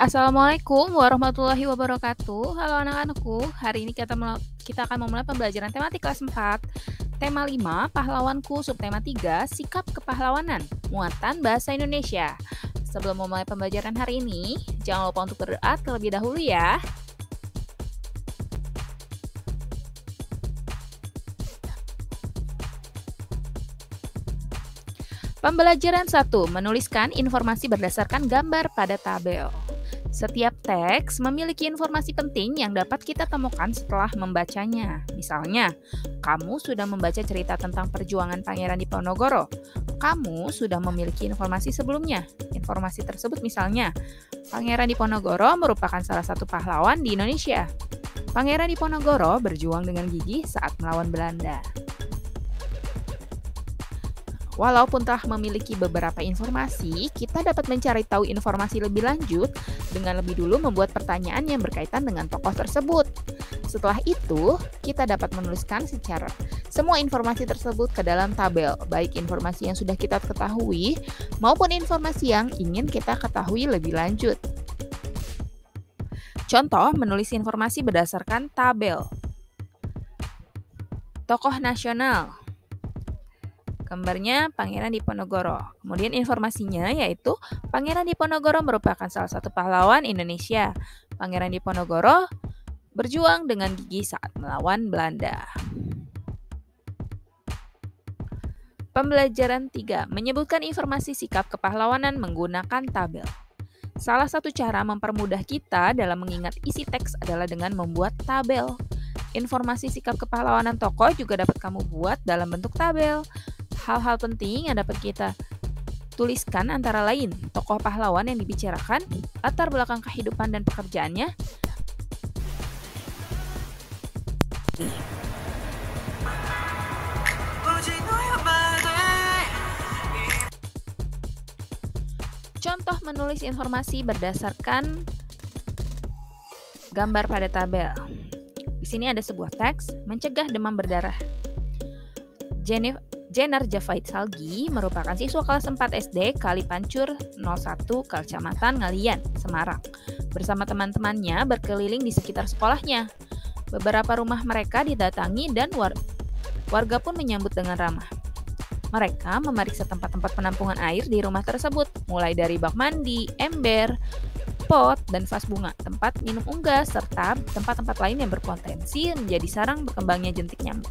Assalamualaikum warahmatullahi wabarakatuh. Halo anak-anakku, hari ini kita akan memulai pembelajaran tematik kelas 4. Tema 5, pahlawanku, subtema 3, sikap kepahlawanan, muatan bahasa Indonesia. Sebelum memulai pembelajaran hari ini, jangan lupa untuk berdoa terlebih dahulu ya. Pembelajaran 1, menuliskan informasi berdasarkan gambar pada tabel. Setiap teks memiliki informasi penting yang dapat kita temukan setelah membacanya. Misalnya, kamu sudah membaca cerita tentang perjuangan Pangeran Diponegoro. Kamu sudah memiliki informasi sebelumnya. Informasi tersebut misalnya, Pangeran Diponegoro merupakan salah satu pahlawan di Indonesia. Pangeran Diponegoro berjuang dengan gigih saat melawan Belanda. Walaupun telah memiliki beberapa informasi, kita dapat mencari tahu informasi lebih lanjut dengan lebih dulu membuat pertanyaan yang berkaitan dengan tokoh tersebut. Setelah itu, kita dapat menuliskan secara semua informasi tersebut ke dalam tabel, baik informasi yang sudah kita ketahui maupun informasi yang ingin kita ketahui lebih lanjut. Contoh, menulis informasi berdasarkan tabel. Tokoh nasional. Gambarnya Pangeran Diponegoro. Kemudian informasinya yaitu Pangeran Diponegoro merupakan salah satu pahlawan Indonesia. Pangeran Diponegoro berjuang dengan gigih saat melawan Belanda. Pembelajaran 3, menyebutkan informasi sikap kepahlawanan menggunakan tabel. Salah satu cara mempermudah kita dalam mengingat isi teks adalah dengan membuat tabel. Informasi sikap kepahlawanan tokoh juga dapat kamu buat dalam bentuk tabel. Hal-hal penting yang dapat kita tuliskan antara lain tokoh pahlawan yang dibicarakan, latar belakang kehidupan dan pekerjaannya, contoh menulis informasi berdasarkan gambar pada tabel. Di sini ada sebuah teks, mencegah demam berdarah. Jenar Jafait Salgi merupakan siswa kelas 4 SD Kalipancur 01 Kecamatan Ngalian, Semarang. Bersama teman-temannya berkeliling di sekitar sekolahnya. Beberapa rumah mereka didatangi dan warga pun menyambut dengan ramah. Mereka memeriksa tempat-tempat penampungan air di rumah tersebut, mulai dari bak mandi, ember, pot, dan vas bunga, tempat minum unggas, serta tempat-tempat lain yang berpotensi menjadi sarang berkembangnya jentik nyamuk.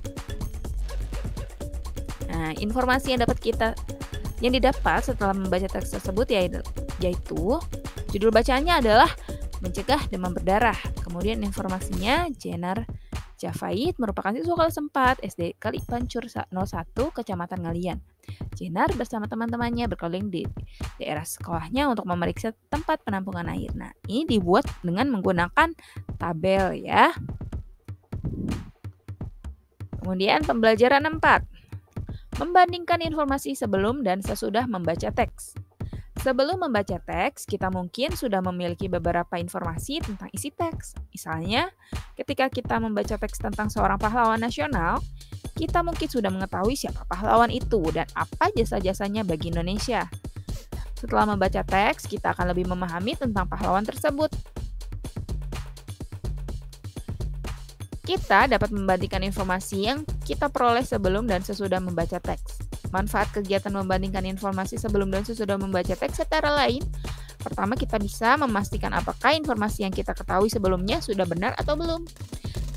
Nah, informasi yang didapat setelah membaca teks tersebut yaitu judul bacaannya adalah mencegah demam berdarah. Kemudian informasinya Jenar Jafait merupakan siswa kelas 4 SD Kalipancur 01 Kecamatan Ngalian. Jenar bersama teman-temannya berkeliling di daerah sekolahnya untuk memeriksa tempat penampungan air. Nah, ini dibuat dengan menggunakan tabel ya. Kemudian pembelajaran 4. Membandingkan informasi sebelum dan sesudah membaca teks. Sebelum membaca teks, kita mungkin sudah memiliki beberapa informasi tentang isi teks. Misalnya, ketika kita membaca teks tentang seorang pahlawan nasional, kita mungkin sudah mengetahui siapa pahlawan itu dan apa jasa-jasanya bagi Indonesia. Setelah membaca teks, kita akan lebih memahami tentang pahlawan tersebut. Kita dapat membandingkan informasi yang kita peroleh sebelum dan sesudah membaca teks. Manfaat kegiatan membandingkan informasi sebelum dan sesudah membaca teks secara lain. Pertama, kita bisa memastikan apakah informasi yang kita ketahui sebelumnya sudah benar atau belum.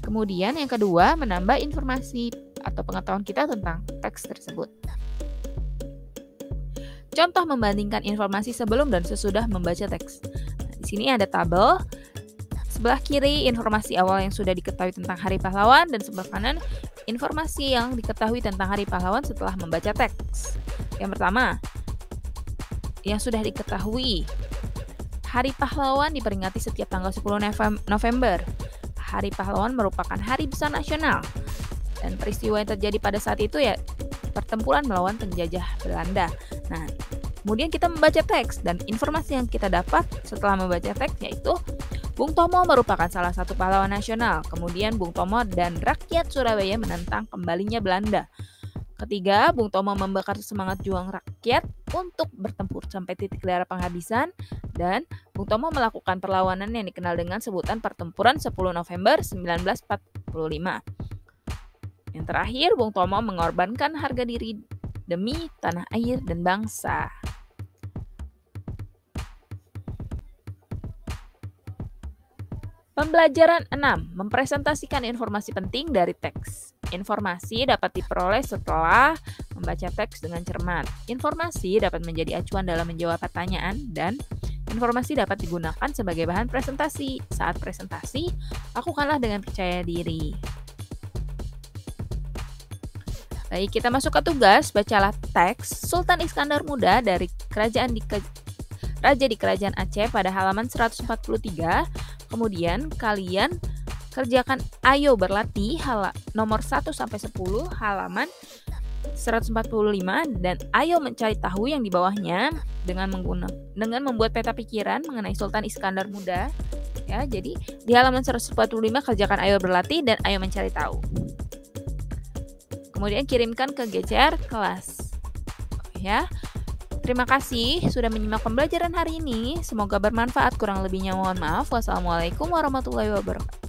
Kemudian yang kedua, menambah informasi atau pengetahuan kita tentang teks tersebut. Contoh membandingkan informasi sebelum dan sesudah membaca teks. Nah, di sini ada tabel. Sebelah kiri informasi awal yang sudah diketahui tentang Hari Pahlawan dan sebelah kanan informasi yang diketahui tentang Hari Pahlawan setelah membaca teks. Yang pertama, yang sudah diketahui. Hari Pahlawan diperingati setiap tanggal 10 November. Hari Pahlawan merupakan hari besar nasional. Dan peristiwa yang terjadi pada saat itu ya pertempuran melawan penjajah Belanda. Nah, kemudian kita membaca teks dan informasi yang kita dapat setelah membaca teks yaitu Bung Tomo merupakan salah satu pahlawan nasional. Kemudian Bung Tomo dan rakyat Surabaya menentang kembalinya Belanda. Ketiga, Bung Tomo membakar semangat juang rakyat untuk bertempur sampai titik darah penghabisan, dan Bung Tomo melakukan perlawanan yang dikenal dengan sebutan Pertempuran 10 November 1945. Yang terakhir, Bung Tomo mengorbankan harga diri demi tanah air dan bangsa. Pembelajaran 6. Mempresentasikan informasi penting dari teks. Informasi dapat diperoleh setelah membaca teks dengan cermat. Informasi dapat menjadi acuan dalam menjawab pertanyaan, dan informasi dapat digunakan sebagai bahan presentasi. Saat presentasi, lakukanlah dengan percaya diri. Baik, kita masuk ke tugas. Bacalah teks Sultan Iskandar Muda dari Raja di Kerajaan Aceh pada halaman 143. Kemudian kalian kerjakan Ayo Berlatih nomor 1-10 halaman 145, dan Ayo Mencari Tahu yang di bawahnya dengan membuat peta pikiran mengenai Sultan Iskandar Muda. Ya, jadi di halaman 145 kerjakan Ayo Berlatih dan Ayo Mencari Tahu. Kemudian kirimkan ke GCR kelas. Ya. Terima kasih sudah menyimak pembelajaran hari ini. Semoga bermanfaat. Kurang lebihnya mohon maaf. Wassalamualaikum warahmatullahi wabarakatuh.